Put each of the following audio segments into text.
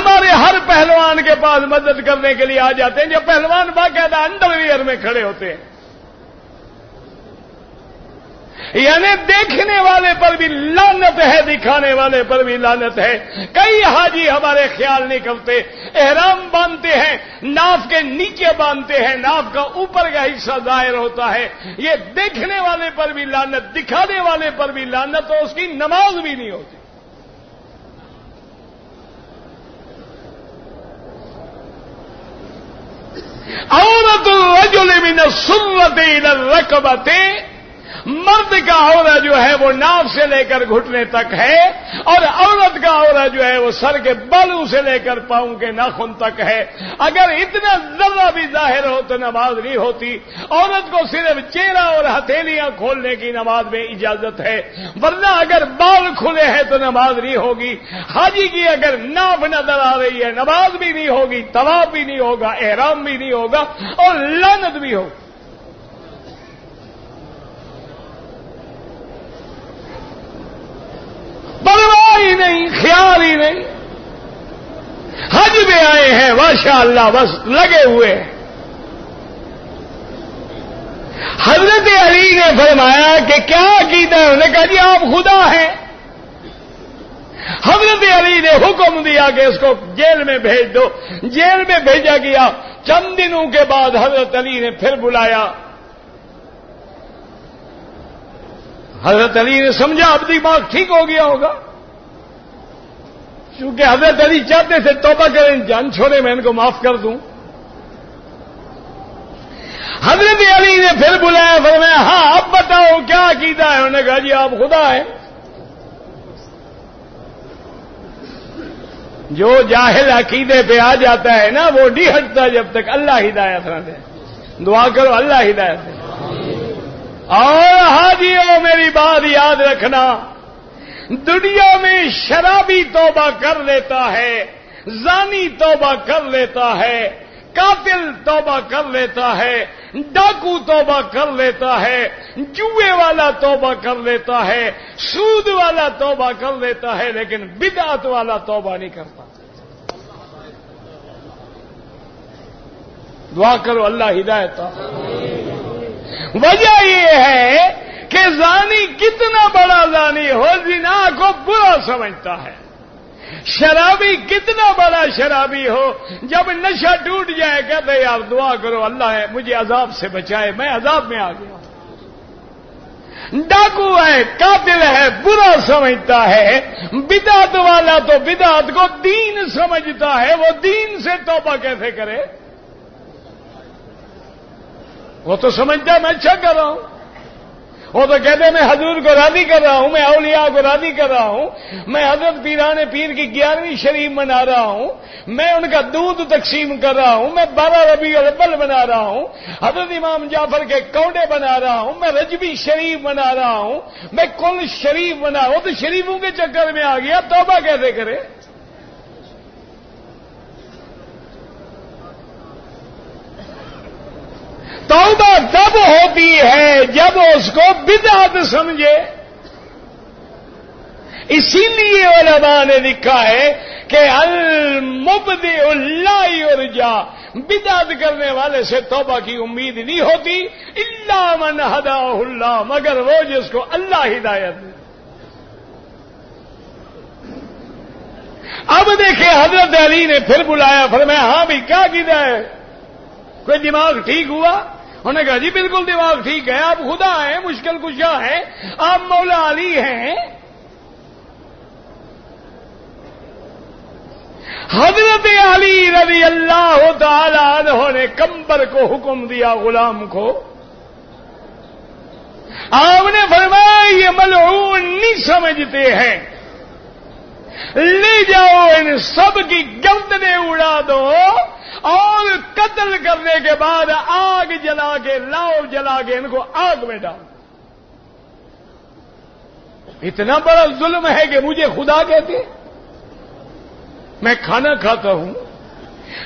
ہمارے ہر پہلوان کے پاس مدد کرنے کے لیے آ جاتے ہیں، جب پہلوان باقاعدہ انڈر ویئر میں کھڑے ہوتے ہیں. یعنی دیکھنے والے پر بھی لعنت ہے، دکھانے والے پر بھی لعنت ہے. کئی حاجی ہمارے خیال نہیں کرتے، احرام باندھتے ہیں، ناف کے نیچے باندھتے ہیں، ناف کا اوپر کا حصہ ظاہر ہوتا ہے. یہ دیکھنے والے پر بھی لعنت، دکھانے والے پر بھی لعنت، اور اس کی نماز بھی نہیں ہوتی. عورت الرجل من السرۃ الی الرکبۃ، مرد کا عورت جو ہے وہ ناف سے لے کر گھٹنے تک ہے، اور عورت کا عورت جو ہے وہ سر کے بالوں سے لے کر پاؤں کے ناخن تک ہے. اگر اتنا ذرہ بھی ظاہر ہو تو نماز نہیں ہوتی. عورت کو صرف چہرہ اور ہتھیلیاں کھولنے کی نماز میں اجازت ہے، ورنہ اگر بال کھلے ہیں تو نماز نہیں ہوگی. حاجی کی اگر ناف نظر آ رہی ہے نماز بھی نہیں ہوگی، طواف بھی نہیں ہوگا، احرام بھی نہیں ہوگا، اور لعنت بھی ہوگی. پرواہ ہی نہیں، خیال ہی نہیں. حج میں آئے ہیں ماشاء اللہ، بس لگے ہوئے ہیں. حضرت علی نے فرمایا کہ کیا عقیدہ ہے؟ انہوں نے کہا جی آپ خدا ہیں. حضرت علی نے حکم دیا کہ اس کو جیل میں بھیج دو. جیل میں بھیجا گیا. چند دنوں کے بعد حضرت علی نے پھر بلایا. حضرت علی نے سمجھا اب دماغ ٹھیک ہو گیا ہوگا، کیونکہ حضرت علی چاہتے تھے توبہ کریں، جان چھوڑے میں ان کو معاف کر دوں. حضرت علی نے پھر بلایا، فرمایا ہاں اب بتاؤ کیا عقیدہ ہے؟ انہوں نے کہا جی آپ خدا ہیں. جو جاہل عقیدے پہ آ جاتا ہے نا وہ نہیں ہٹتا جب تک اللہ ہدایت نہ دے. دعا کرو اللہ ہدایت دے. اور حاجیوں میری بات یاد رکھنا، دنیا میں شرابی توبہ کر لیتا ہے، زانی توبہ کر لیتا ہے، قاتل توبہ کر لیتا ہے، ڈاکو توبہ کر لیتا ہے، جوئے والا توبہ کر لیتا ہے، سود والا توبہ کر لیتا ہے، لیکن بدعت والا توبہ نہیں کرتا. دعا کرو اللہ ہدایت. وجہ یہ ہے کہ زانی کتنا بڑا زانی ہو زنا کو برا سمجھتا ہے. شرابی کتنا بڑا شرابی ہو جب نشہ ٹوٹ جائے کہتے یار دعا کرو اللہ ہے مجھے عذاب سے بچائے، میں عذاب میں آ گیا. ڈاکو ہے، قاتل ہے، برا سمجھتا ہے. بدعت والا تو بدعت کو دین سمجھتا ہے، وہ دین سے توبہ کیسے کرے؟ وہ تو سمجھتا ہے میں اچھا کر رہا ہوں. وہ تو کہتے ہیں میں حضور کو راضی کر رہا ہوں، میں اولیاء کو راضی کر رہا ہوں، میں حضرت پیران پیر کی 11ویں شریف منا رہا ہوں، میں ان کا دودھ تقسیم کر رہا ہوں، میں 12 ربیع الاول بنا رہا ہوں، حضرت امام جعفر کے کونڈے بنا رہا ہوں، میں رجبی شریف بنا رہا ہوں، میں کل شریف بنا رہا ہوں. تو شریفوں کے چکر میں آ گیا، توبہ کیسے کرے؟ توبہ تب ہوتی ہے جب اس کو بدعت سمجھے. اسی لیے علماء نے لکھا ہے کہ المبدع لا یرجا، بدعت کرنے والے سے توبہ کی امید نہیں ہوتی، الا من ہداہ اللہ، مگر وہ جس کو اللہ ہدایت دے. اب دیکھیں حضرت علی نے پھر بلایا، فرمایا ہاں بھی کیا قیدا ہے؟ کوئی دماغ ٹھیک ہوا؟ انہوں نے کہا جی بالکل دماغ ٹھیک ہے، آپ خدا ہیں، مشکل کشا ہیں، آپ مولا علی ہیں. حضرت علی رضی اللہ تعالی عنہ نے کمبر کو حکم دیا غلام کو. آپ نے فرمایا یہ ملعون نہیں سمجھتے ہیں، لے جاؤ ان سب کی گردنیں اڑا دو اور قتل کرنے کے بعد آگ جلا کے لاؤ، جلا کے ان کو آگ میں ڈال. اتنا بڑا ظلم ہے کہ مجھے خدا کہتے؟ میں کھانا کھاتا ہوں،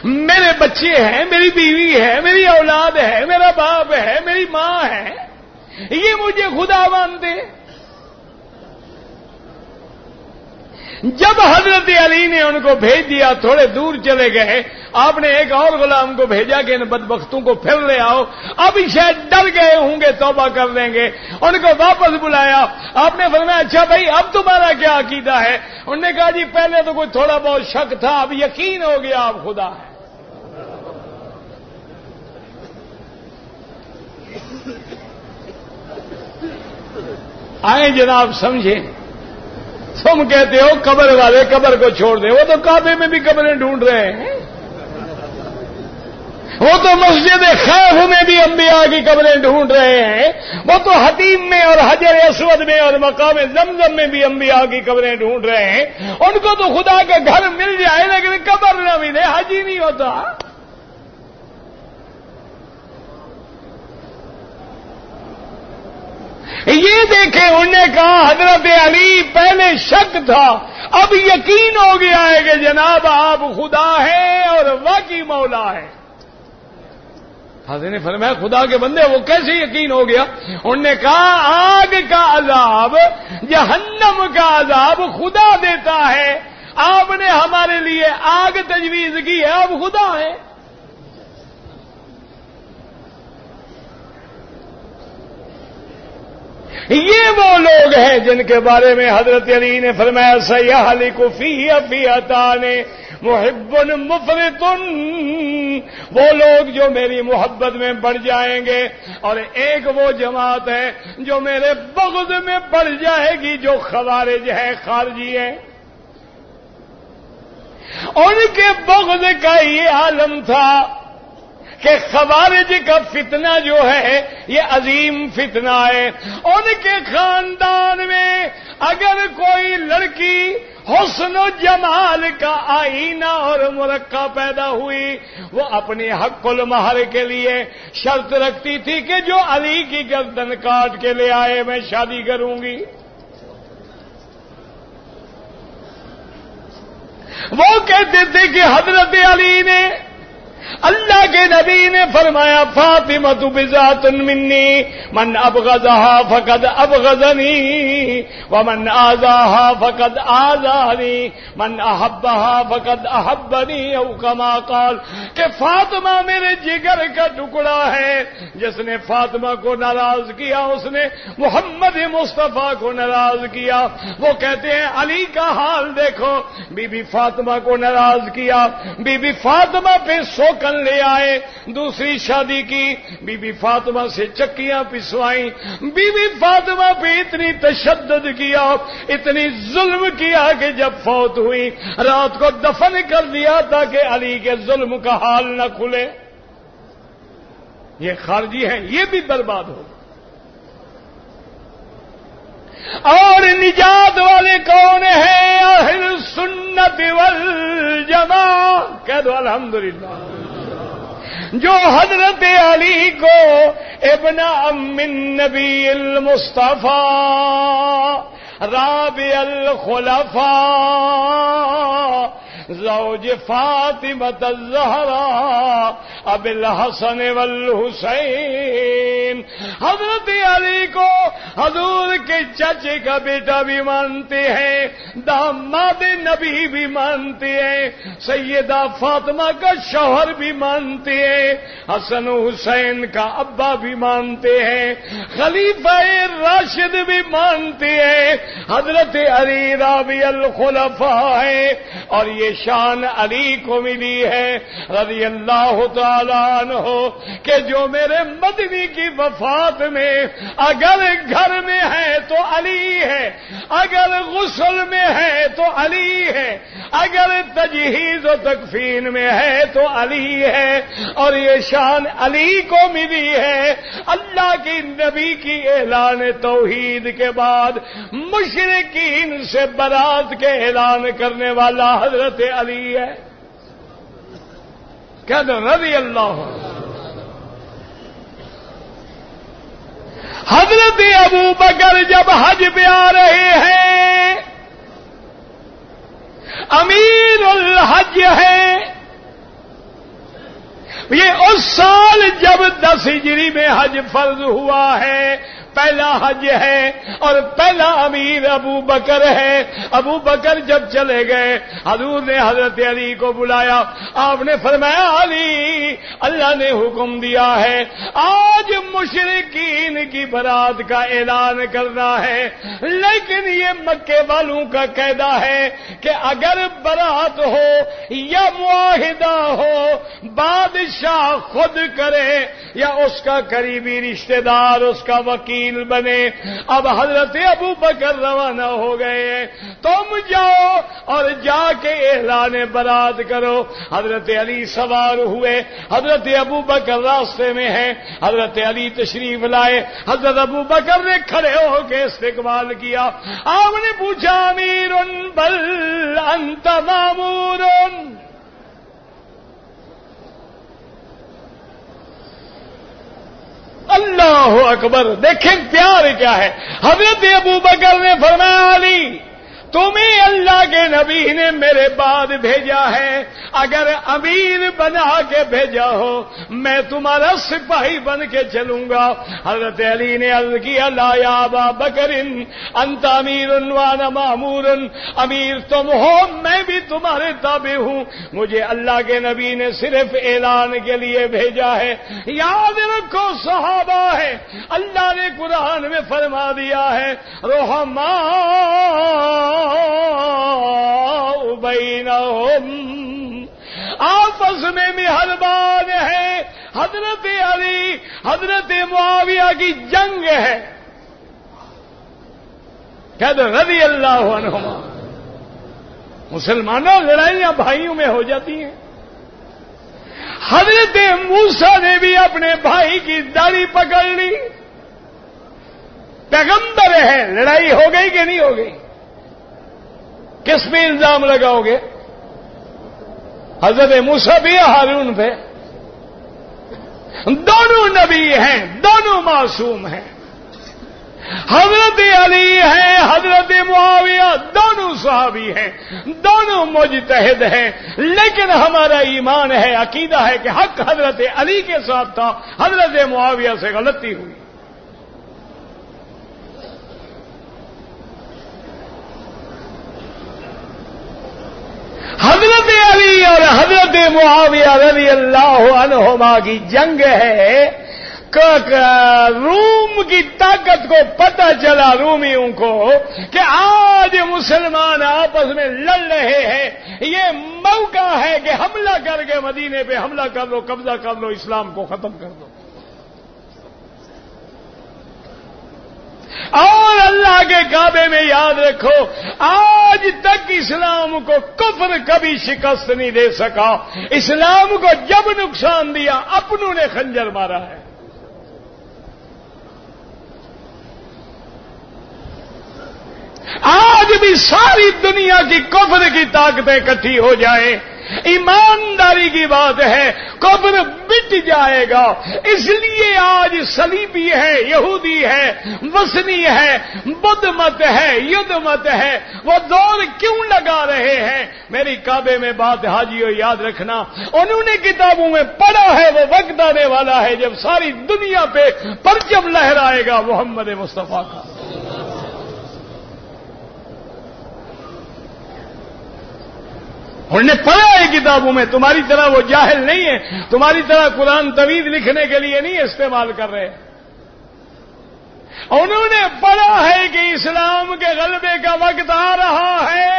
میرے بچے ہیں، میری بیوی ہے، میری اولاد ہے، میرا باپ ہے، میری ماں ہے، یہ مجھے خدا مانتے؟ جب حضرت علی نے ان کو بھیج دیا تھوڑے دور چلے گئے، آپ نے ایک اور غلام کو بھیجا کہ ان بدبختوں کو پھر لے آؤ، اب شاید ڈر گئے ہوں گے توبہ کر لیں گے، ان کو واپس بلایا۔ آپ نے فرمایا اچھا بھائی اب تمہارا کیا عقیدہ ہے؟ انہوں نے کہا جی پہلے تو کوئی تھوڑا بہت شک تھا، اب یقین ہو گیا آپ خدا ہے۔ آئیں جناب سمجھیں، تم کہتے ہو قبر والے قبر کو چھوڑ دیں، وہ تو کعبے میں بھی قبریں ڈھونڈ رہے ہیں، وہ تو مسجد خیف میں بھی انبیاء کی قبریں ڈھونڈ رہے ہیں، وہ تو حتیم میں اور حجر اسود میں اور مقام زمزم میں بھی انبیاء کی قبریں ڈھونڈ رہے ہیں۔ ان کو تو خدا کا گھر مل جائے لیکن قبر نہ ملے، حج ہی نہیں ہوتا۔ یہ دیکھیں انہوں نے کہا حضرت علی پہلے شک تھا اب یقین ہو گیا ہے کہ جناب آپ خدا ہیں اور واقعی مولا ہے۔ حضرت نے فرمایا خدا کے بندے وہ کیسے یقین ہو گیا؟ انہوں نے کہا آگ کا عذاب، جہنم کا عذاب خدا دیتا ہے، آپ نے ہمارے لیے آگ تجویز کی ہے، آپ خدا ہیں۔ یہ وہ لوگ ہیں جن کے بارے میں حضرت علی نے فرمایا سیہلک فیہ فئتان محب مفرط، وہ لوگ جو میری محبت میں بڑھ جائیں گے، اور ایک وہ جماعت ہے جو میرے بغض میں بڑھ جائے گی، جو خوارج ہے، خارجی ہے۔ ان کے بغض کا یہ عالم تھا کہ خوارج کا فتنہ جو ہے یہ عظیم فتنہ ہے۔ ان کے خاندان میں اگر کوئی لڑکی حسن و جمال کا آئینہ اور مرقع پیدا ہوئی، وہ اپنی حق المہر کے لیے شرط رکھتی تھی کہ جو علی کی گردن کاٹ کے لے آئے میں شادی کروں گی۔ وہ کہتے تھے کہ حضرت علی نے، اللہ کے نبی نے فرمایا فاطمہ بذات منی من ابغضها فقد ابغضنی ومن آذاها فقد آذانی من احبها فقد احبنی، او کما قال کہ فاطمہ میرے جگر کا ٹکڑا ہے، جس نے فاطمہ کو ناراض کیا اس نے محمد مصطفیٰ کو ناراض کیا۔ وہ کہتے ہیں علی کا حال دیکھو، بی بی فاطمہ کو ناراض کیا، بی بی فاطمہ پہ سوکن لے آئے، دوسری شادی کی، بی بی فاطمہ سے چکیاں پسوائیں، بی بی فاطمہ پہ اتنی تشدد کیا، اتنی ظلم کیا کہ جب فوت ہوئی رات کو دفن کر دیا تاکہ علی کے ظلم کا حال نہ کھلے۔ یہ خارجی ہیں، یہ بھی برباد ہو۔ اور نجات والے کون ہیں؟ اہل سنت والجماعہ، کہہ دو الحمدللہ، جو حضرت علی کو ابن ام النبی المصطفیٰ رابع الخلفاء زوج فاطمہ الزہراء ابی الحسن والحسین، حضرت علی کو حضور کے چچے کا بیٹا بھی مانتے ہیں، داماد نبی بھی مانتے ہیں، سیدہ فاطمہ کا شوہر بھی مانتے ہیں، حسن و حسین کا ابا بھی مانتے ہیں، خلیفہ راشد بھی مانتے ہیں، حضرت علی رابع الخلفاء ہیں، اور یہ شان علی کو ملی ہے رضی اللہ تعالی عنہ کہ جو میرے مدنی کی وفات میں اگر گھر میں ہے تو علی ہے، اگر غسل میں ہے تو علی ہے، اگر تجہیز و تکفین میں ہے تو علی ہے، اور یہ شان علی کو ملی ہے۔ اللہ کی نبی کی اعلان توحید کے بعد مشرکین سے برات کے اعلان کرنے والا حضرت علی ہے، کہہ دو رضی اللہ عنہ۔ حضرت ابو بکر جب حج پہ آ رہے ہیں، امیر الحج ہے، یہ اس سال جب 10 ہجری میں حج فرض ہوا ہے، پہلا حج ہے اور پہلا امیر ابو بکر ہے. ابو بکر جب چلے گئے حضور نے حضرت علی کو بلایا. آپ نے فرمایا علی اللہ نے حکم دیا ہے آج مشرکین کی برات کا اعلان کرنا ہے, لیکن یہ مکے والوں کا قاعدہ ہے کہ اگر برات ہو یا معاہدہ ہو بادشاہ خود کرے یا اس کا قریبی رشتہ دار اس کا وکیل بنے. اب حضرت ابو بکر روانہ ہو گئے, تم جاؤ اور جا کے اعلان برات کرو. حضرت علی سوار ہوئے, حضرت ابو بکر راستے میں ہیں. حضرت علی تشریف لائے, حضرت ابو بکر نے کھڑے ہو کے استقبال کیا. آپ نے پوچھا امیر بل انت مامور. اللہ اکبر, دیکھیں پیار کیا ہے. حضرت ابو بکر نے فرمایا علی تمہیں اللہ کے نبی نے میرے بعد بھیجا ہے, اگر امیر بنا کے بھیجا ہو میں تمہارا سپاہی بن کے چلوں گا. حضرت علی نے عرض کیا لا یا ابا بکر انت امیر وانا مامور. امیر تم ہو میں بھی تمہارے تابع ہوں, مجھے اللہ کے نبی نے صرف اعلان کے لیے بھیجا ہے. یاد رکھو صحابہ ہے, اللہ نے قرآن میں فرما دیا ہے بینہم, آپس میں مہربان ہے. حضرت علی حضرت معاویہ کی جنگ ہے, کہتے رضی اللہ عنہما. مسلمانوں لڑائیاں بھائیوں میں ہو جاتی ہیں. حضرت موسیٰ نے بھی اپنے بھائی کی داڑھی پکڑ لی, پیغمبر ہے, لڑائی ہو گئی کہ نہیں ہو گئی؟ کس پہ الزام لگاؤ گے؟ حضرت موسیٰ بھی ہارون پہ. دونوں نبی ہیں, دونوں معصوم ہیں. حضرت علی ہیں, حضرت معاویہ, دونوں صحابی ہیں, دونوں مجتہد ہیں. لیکن ہمارا ایمان ہے, عقیدہ ہے کہ حق حضرت علی کے ساتھ تھا, حضرت معاویہ سے غلطی ہوئی. حضرت علی اور حضرت معاویہ رضی اللہ عنہما کی جنگ ہے. روم کی طاقت کو پتہ چلا رومیوں کو کہ آج مسلمان آپس میں لڑ رہے ہیں, یہ موقع ہے کہ حملہ کر کے مدینے پہ حملہ کر لو, قبضہ کر لو, اسلام کو ختم کر دو. اور اللہ کے کعبے میں یاد رکھو آج تک اسلام کو کفر کبھی شکست نہیں دے سکا. اسلام کو جب نقصان دیا اپنوں نے خنجر مارا ہے. آج بھی ساری دنیا کی کفر کی طاقتیں اکٹھی ہو جائیں, ایمانداری کی بات ہے, کفر مٹ جائے گا. اس لیے آج صلیبی ہے, یہودی ہے, وثنی ہے, بدھ مت ہے, یدھ مت ہے, وہ دور کیوں لگا رہے ہیں؟ میری کعبے میں بات حاجیوں یاد رکھنا, انہوں نے کتابوں میں پڑھا ہے وہ وقت آنے والا ہے جب ساری دنیا پہ پرچم لہرائے گا محمد مصطفیٰ کا. انہوں نے پڑھا ہے کتابوں میں, تمہاری طرح وہ جاہل نہیں ہے, تمہاری طرح قرآن طویل لکھنے کے لیے نہیں استعمال کر رہے. انہوں نے پڑھا ہے کہ اسلام کے غلبے کا وقت آ رہا ہے,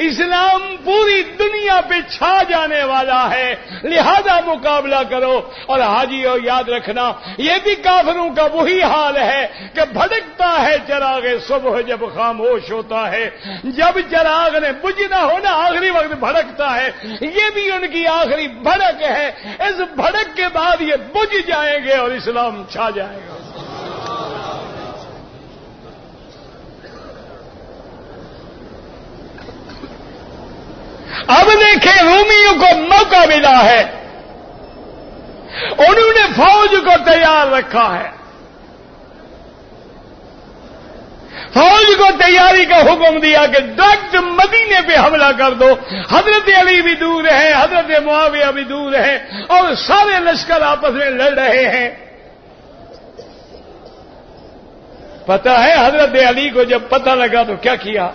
اسلام پوری دنیا پہ چھا جانے والا ہے, لہذا مقابلہ کرو. اور حاجیوں یاد رکھنا یہ بھی کافروں کا وہی حال ہے کہ بھڑکتا ہے چراغ صبح جب خاموش ہوتا ہے, جب چراغ نے بجھنا ہونا آخری وقت بھڑکتا ہے. یہ بھی ان کی آخری بھڑک ہے, اس بھڑک کے بعد یہ بجھ جائیں گے اور اسلام چھا جائے گا. اب دیکھیں رومیوں کو موقع ملا ہے, انہوں نے فوج کو تیار رکھا ہے, فوج کو تیاری کا حکم دیا کہ ڈائریکٹ مدینے پہ حملہ کر دو. حضرت علی بھی دور ہے, حضرت معاویہ بھی دور ہے, اور سارے لشکر آپس میں لڑ رہے ہیں. پتہ ہے حضرت علی کو جب پتہ لگا تو کیا کیا؟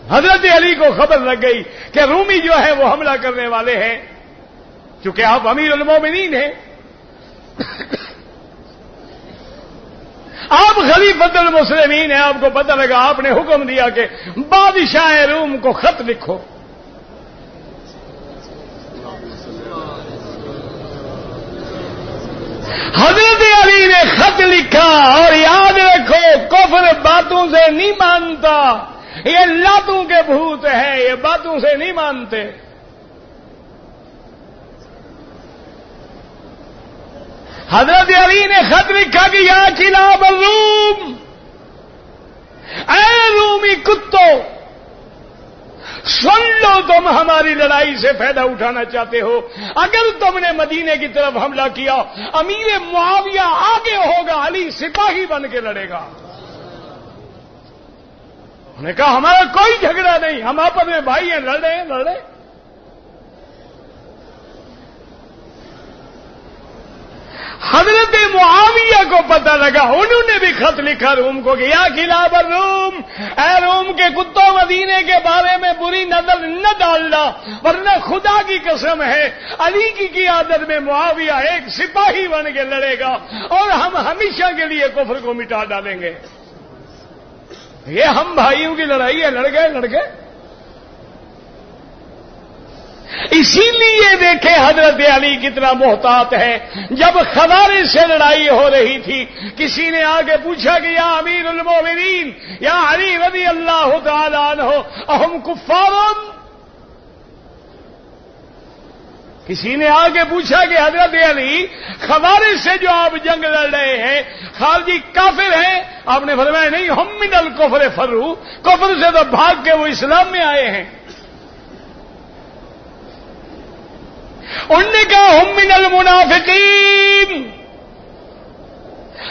حضرت علی کو خبر لگ گئی کہ رومی جو ہے وہ حملہ کرنے والے ہیں، چونکہ آپ امیر المومنین ہیں، آپ خلیفۃ المسلمین ہیں، آپ کو پتہ لگا، آپ نے حکم دیا کہ بادشاہ روم کو خط لکھو۔ حضرت علی نے خط لکھا، اور یاد رکھو کفر باتوں سے نہیں مانتا، یہ لاتوں کے بھوت ہیں، یہ باتوں سے نہیں مانتے۔ حضرت علی نے خط لکھا کہ یا کلاب الروم، اے رومی کتو، سن لو، تم ہماری لڑائی سے فائدہ اٹھانا چاہتے ہو، اگر تم نے مدینے کی طرف حملہ کیا، امیر معاویہ آگے ہوگا، علی سپاہی بن کے لڑے گا۔ انہوں نے کہا ہمارا کوئی جھگڑا نہیں، ہم آپس میں بھائی ہیں، لڑ رہے ہیں، لڑ رہے ہیں۔ حضرت معاویہ کو پتہ لگا، انہوں نے بھی خط لکھا روم کو کہ یا کلاب الروم، اے روم کے کتوں، مدینے کے بارے میں بری نظر نہ ڈالنا، ورنہ خدا کی قسم ہے علی کی قیادت میں معاویہ ایک سپاہی بن کے لڑے گا اور ہم ہمیشہ کے لیے کفر کو مٹا ڈالیں گے۔ یہ ہم بھائیوں کی لڑائی ہے، لڑ گئے۔ اسی لیے دیکھیں حضرت علی کتنا محتاط ہے۔ جب خوارج سے لڑائی ہو رہی تھی، کسی نے آگے پوچھا کہ یا امیر المومنین، یا علی رضی اللہ تعالی عنہ، اہم کفار؟ کسی نے آگے پوچھا کہ حضرت علی، خوارج سے جو آپ جنگ لڑ رہے ہیں، خارجی کافر ہیں؟ آپ نے فرمایا نہیں، ہم من الکفر فروا، کفر سے تو بھاگ کے وہ اسلام میں آئے ہیں۔ انہوں نے کہا ہم من المنافقین۔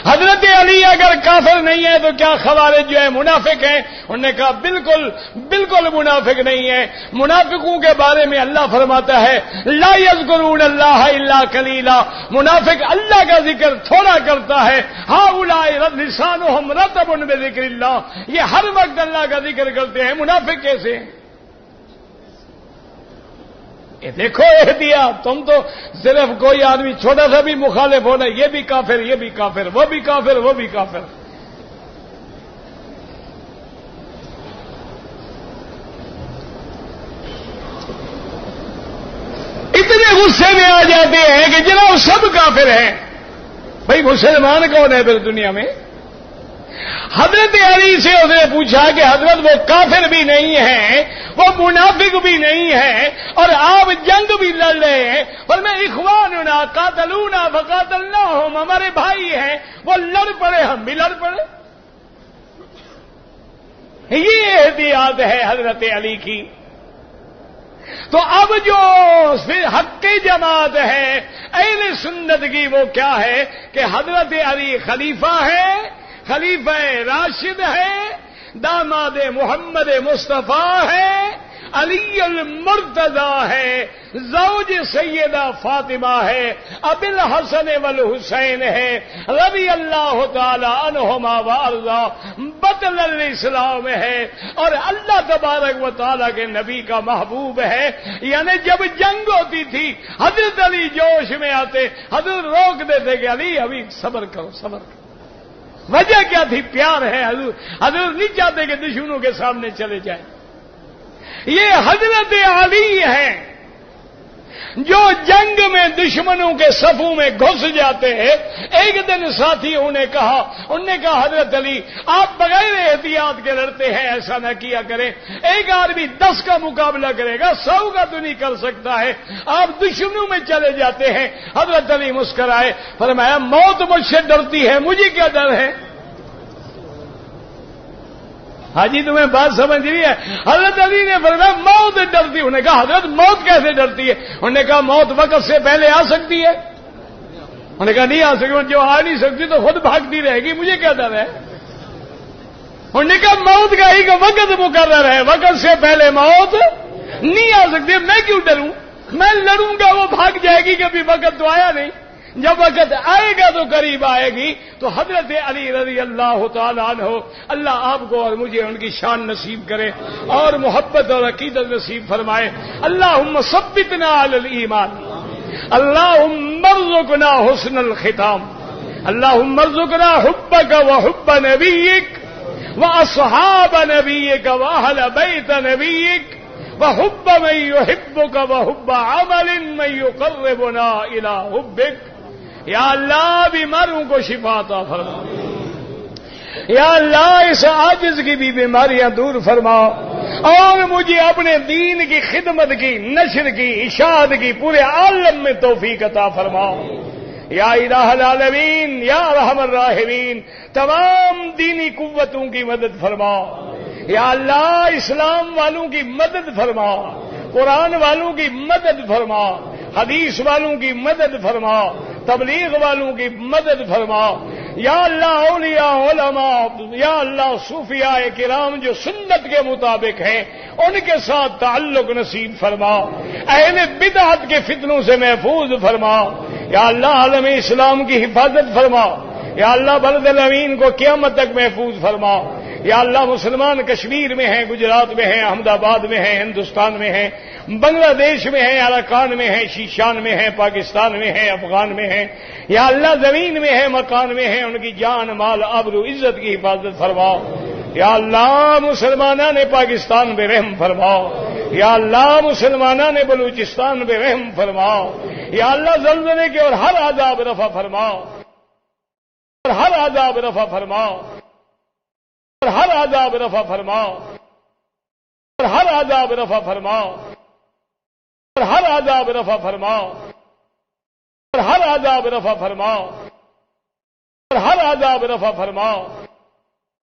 حضرت علی اگر کافر نہیں ہے تو کیا خوارج جو ہے منافق ہیں؟ انہوں نے کہا بالکل منافق نہیں ہے۔ منافقوں کے بارے میں اللہ فرماتا ہے لا یذکرون اللہ الا قلیلا، منافق اللہ کا ذکر تھوڑا کرتا ہے۔ ہؤلاء لسانهم رطب بذکر اللہ، یہ ہر وقت اللہ کا ذکر کرتے ہیں، منافق کیسے ہیں؟ یہ دیکھو احتیاط، تم تو صرف کوئی آدمی چھوٹا سا بھی مخالف ہونا، یہ بھی کافر، یہ بھی کافر، وہ بھی کافر، وہ بھی کافر۔ اتنے غصے میں آ جاتے ہیں کہ جناب سب کافر ہیں۔ بھائی مسلمان کون ہے پھر دنیا میں؟ حضرت علی سے اس نے پوچھا کہ حضرت وہ کافر بھی نہیں ہے، وہ منافق بھی نہیں ہے، اور آپ جنگ بھی لڑ رہے ہیں، پر میں اخواننا قاتلونا فقاتلناہم، ہمارے بھائی ہیں، وہ لڑ پڑے، ہم بھی لڑ پڑے۔ یہ احتیاط ہے حضرت علی کی۔ تو اب جو پھر حق جماعت ہے اہل سنت کی، وہ کیا ہے کہ حضرت علی خلیفہ ہے، خلیفہ راشد ہے، داماد محمد مصطفیٰ ہے، علی المرتضی ہے، زوج سیدہ فاطمہ ہے، ابی الحسن والحسین ہے، رضی اللہ تعالی عنہما وارضا، بطل الاسلام ہے، اور اللہ تبارک و تعالی کے نبی کا محبوب ہے۔ یعنی جب جنگ ہوتی تھی حضرت علی جوش میں آتے، حضرت روک دیتے کہ علی ابھی صبر کرو، صبر کرو۔ وجہ کیا تھی؟ پیار ہے، حضرت نہیں چاہتے کہ دشمنوں کے سامنے چلے جائیں۔ یہ حضرت علی ہیں جو جنگ میں دشمنوں کے صفوں میں گھس جاتے ہیں۔ ایک دن ساتھیوں نے کہا حضرت علی آپ بغیر احتیاط کے لڑتے ہیں، ایسا نہ کیا کریں، ایک آدمی 10 کا مقابلہ کرے گا، 100 کا تو نہیں کر سکتا ہے، آپ دشمنوں میں چلے جاتے ہیں۔ حضرت علی مسکرائے، فرمایا موت مجھ سے ڈرتی ہے، مجھے کیا ڈر ہے؟ حاجی تمہیں بات سمجھ رہی ہے؟ حضرت علی نے فرمایا موت ڈرتی ہے۔ انہوں نے کہا حضرت موت کیسے ڈرتی ہے؟ انہوں نے کہا موت وقت سے پہلے آ سکتی ہے۔ انہوں نے کہا نہیں آ سکتی، جو آ نہیں سکتی تو خود بھاگتی رہے گی، مجھے کیا ڈر ہے؟ انہوں نے کہا موت کا ہی کا وقت مقرر ہے، وقت سے پہلے موت نہیں آ سکتی، میں کیوں ڈروں؟ میں لڑوں گا وہ بھاگ جائے گی، کبھی وقت تو آیا نہیں۔ جب وقت آئے گا تو قریب آئے گی. تو حضرت علی رضی اللہ تعالیٰ عنہ اللہ آپ کو اور مجھے ان کی شان نصیب کرے اور محبت اور عقیدت نصیب فرمائے. اللہم ثبتنا علی الایمان، اللہم ارزقنا حسن الختام، اللہم ارزقنا حبک وحب نبیک واصحاب نبیک واہل بیت نبیک وحب من يحبك وحب عمل من يقربنا الى حبك. یا اللہ بیماروں کو شفا عطا فرما، یا اللہ اس عاجز کی بھی بیماریاں دور فرما اور مجھے اپنے دین کی خدمت کی، نشر کی، اشاعت کی پورے عالم میں توفیق عطا فرما. یا الہ العالمین، یا ارحم الراحمین، تمام دینی قوتوں کی مدد فرما. یا اللہ اسلام والوں کی مدد فرما، قرآن والوں کی مدد فرما، حدیث والوں کی مدد فرما، تبلیغ والوں کی مدد فرما. یا اللہ اولیاء علماء، یا اللہ صوفیاء کرام جو سنت کے مطابق ہیں ان کے ساتھ تعلق نصیب فرما. اہل بدعت کے فتنوں سے محفوظ فرما. یا اللہ عالم اسلام کی حفاظت فرما. یا اللہ بلد الامین کو قیامت تک محفوظ فرما. یا اللہ مسلمان کشمیر میں ہیں، گجرات میں ہیں، احمد آباد میں ہیں، ہندوستان میں ہیں، بنگلہ دیش میں ہیں، اراکان میں ہیں، شیشان میں ہیں، پاکستان میں ہیں، افغان میں ہیں. یا اللہ زمین میں ہیں، مکان میں ہیں، ان کی جان مال آبرو عزت کی حفاظت فرماؤ. یا اللہ مسلمانان نے پاکستان پہ رحم فرماؤ. یا اللہ مسلمانان نے بلوچستان پہ رحم فرماؤ. یا اللہ زلزلے کے اور ہر عذاب رفع فرماؤ، اور ہر عذاب رفع فرماؤ، اور ہر عذاب رفع فرماؤ، اور ہر عذاب رفع فرماؤ، اور ہر عذاب رفع فرماؤ، اور ہر عذاب رفع فرماؤ، اور ہر عذاب رفع فرماؤ.